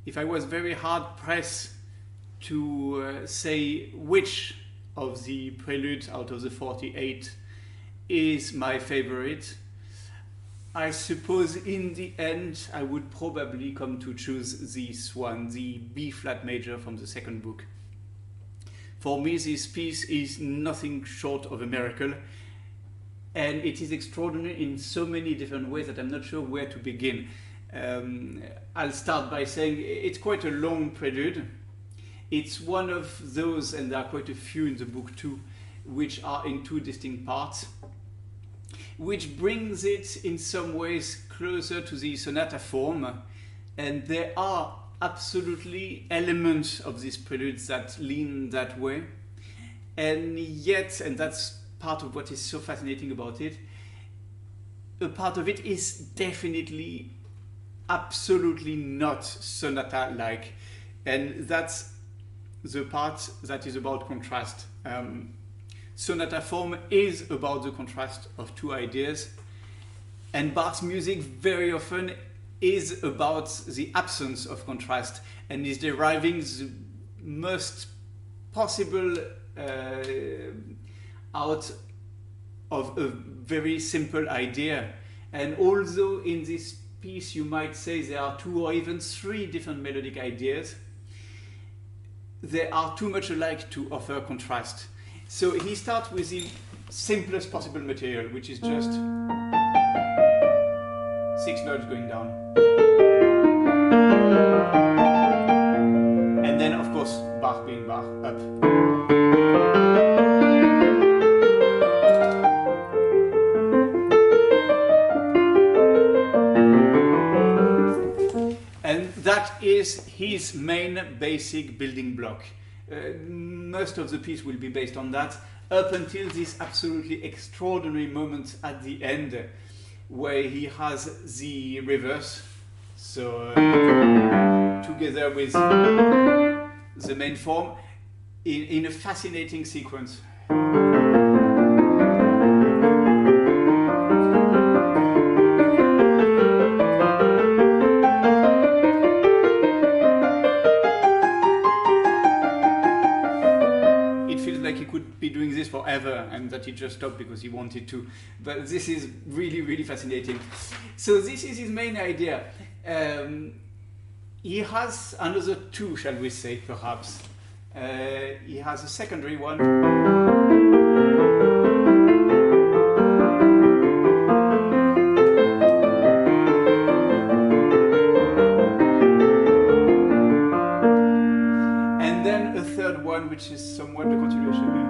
if I was very hard pressed to say which of the preludes out of the 48 is my favorite, I suppose in the end I would probably come to choose this one, the B flat major from the second book. For me, this piece is nothing short of a miracle, and it is extraordinary in so many different ways that I'm not sure where to begin. I'll start by saying it's quite a long prelude. It's one of those, and there are quite a few in the book too, which are in two distinct parts, which brings it in some ways closer to the sonata form, and there are absolutely elements of these preludes that lean that way, and yet, and that's part of what is so fascinating about it, a part of it is definitely absolutely not sonata-like, and that's the part that is about contrast. Sonata form is about the contrast of two ideas, and Bach's music very often is about the absence of contrast and is deriving the most possible out of a very simple idea. And although in this piece you might say there are two or even three different melodic ideas, they are too much alike to offer contrast. So he starts with the simplest possible material, which is just 6 notes going down. And then, of course, Bach being Bach, up. And that is his main basic building block. Most of the piece will be based on that, up until this absolutely extraordinary moment at the end, where he has the reverse, so together with the main form, in a fascinating sequence. Forever, and that he just stopped because he wanted to, but this is really, really fascinating. So this is his main idea. He has another two, shall we say, perhaps. He has a secondary one, and then a third one, which is somewhat the continuation.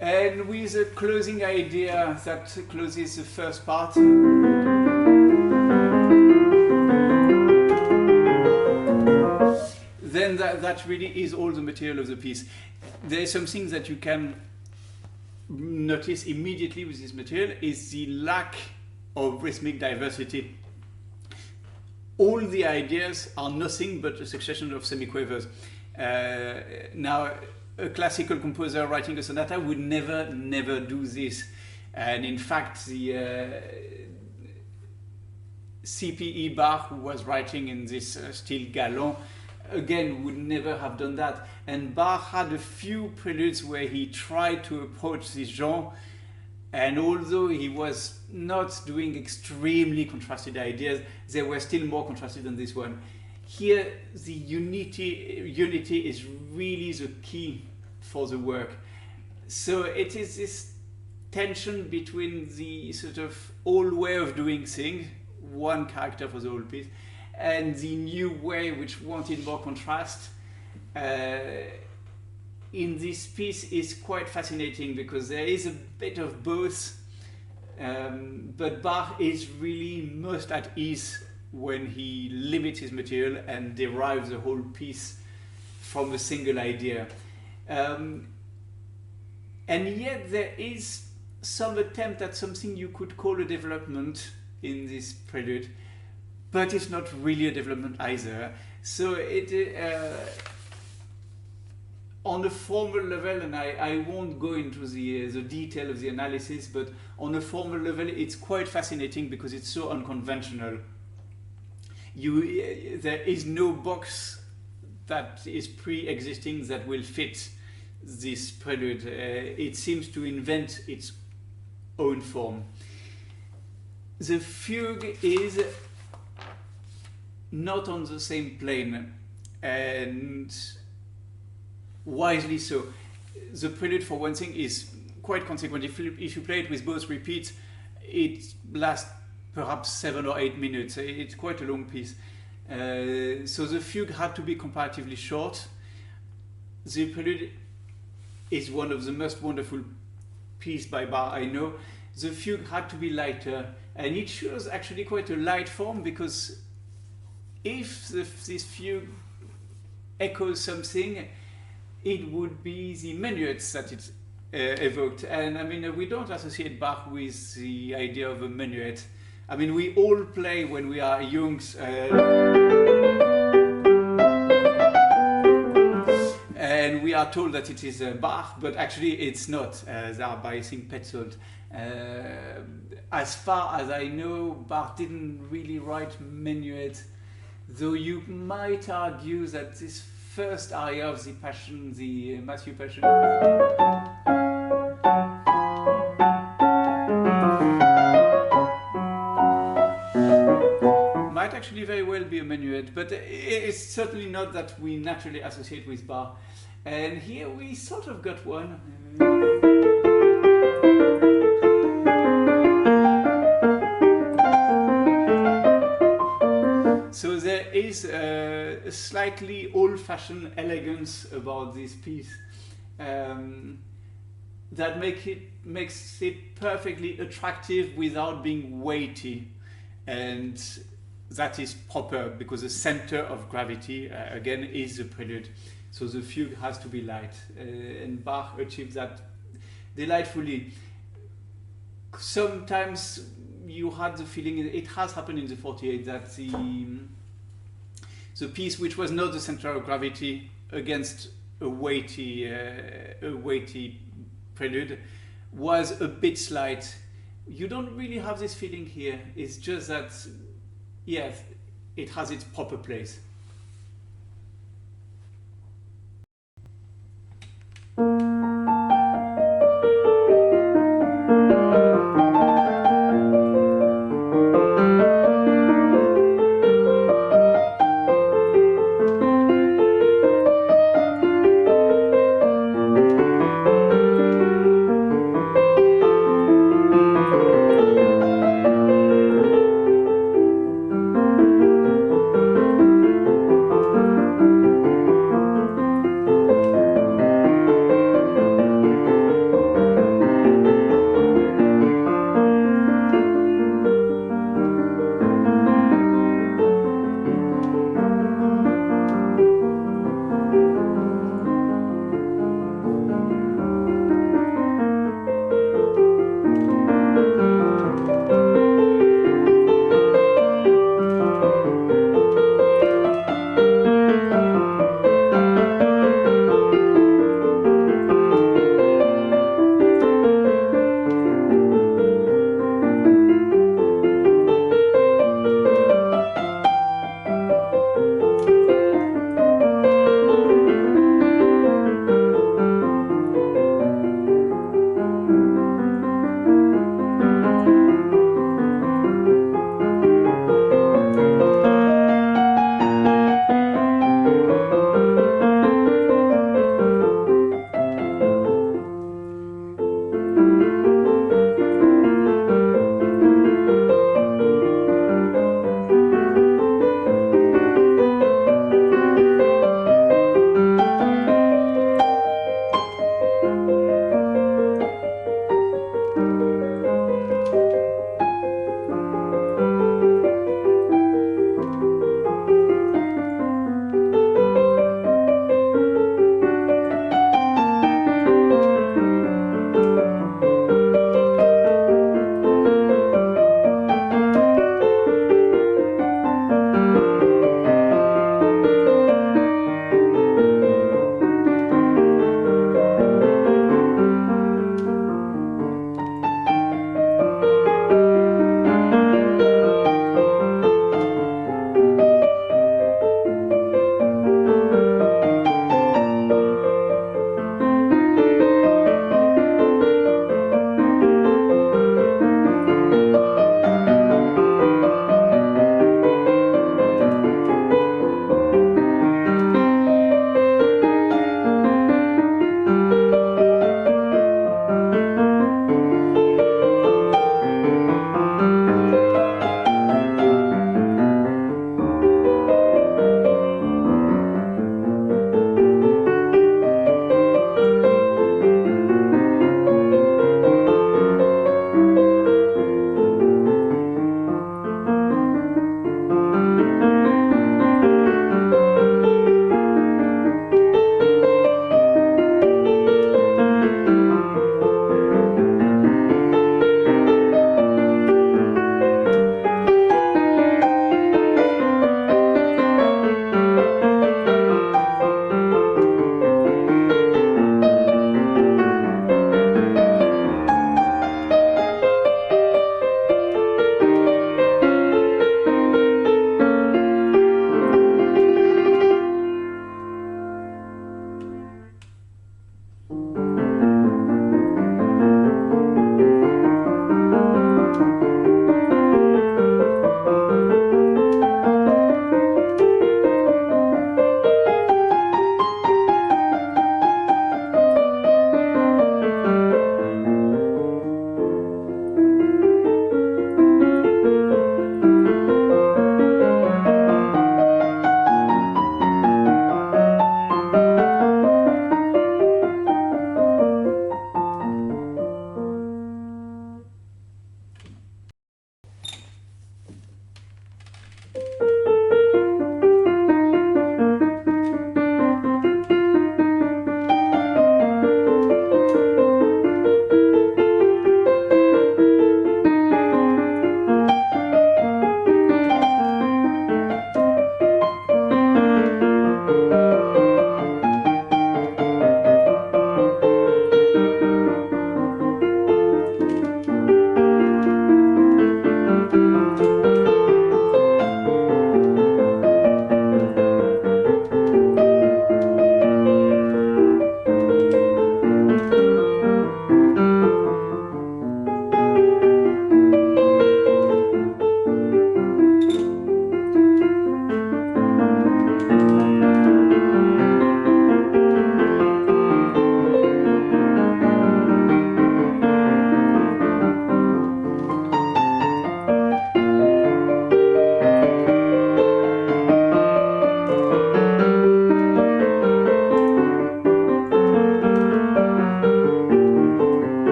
And with a closing idea that closes the first part. Then that really is all the material of the piece. There is something that you can notice immediately with this material is the lack of rhythmic diversity. All the ideas are nothing but a succession of semiquavers. Now, a classical composer writing a sonata would never do this. And in fact, the CPE Bach, who was writing in this style galant, again would never have done that. And Bach had a few preludes where he tried to approach this genre, and although he was not doing extremely contrasted ideas, they were still more contrasted than this one. Here, the unity is really the key for the work. So it is this tension between the sort of old way of doing things, one character for the whole piece, and the new way which wanted more contrast. In this piece is quite fascinating because there is a bit of both, but Bach is really most at ease when he limits his material and derives the whole piece from a single idea. And yet there is some attempt at something you could call a development in this prelude, but it's not really a development either. So it on a formal level, and I won't go into the detail of the analysis, but on a formal level, it's quite fascinating because it's so unconventional. There is no box that is pre-existing that will fit this prelude. It seems to invent its own form. The fugue is not on the same plane, and wisely so. The prelude, for one thing, is quite consequent. If you play it with both repeats, it lasts perhaps 7 or 8 minutes. It's quite a long piece. So the fugue had to be comparatively short. The prelude is one of the most wonderful pieces by Bach I know. The fugue had to be lighter, and it shows actually quite a light form, because if this fugue echoes something, it would be the minuets that it evoked. And I mean, we don't associate Bach with the idea of a minuet. I mean, we all play when we are young, and we are told that it is Bach, but actually it's not. They are biasing Petzold. As far as I know, Bach didn't really write minuet, though you might argue that this first aria of the Passion, the Matthew Passion, might actually very well be a minuet, but it's certainly not that we naturally associate with Bach. And here we sort of got one. So there is a slightly old-fashioned elegance about this piece that makes it perfectly attractive without being weighty, and that is proper because the center of gravity again is the prelude. So the fugue has to be light, and Bach achieved that delightfully. Sometimes you had the feeling, it has happened in the 48, that the piece which was not the center of gravity against a weighty prelude was a bit slight. You don't really have this feeling here. It's just that, yes, it has its proper place.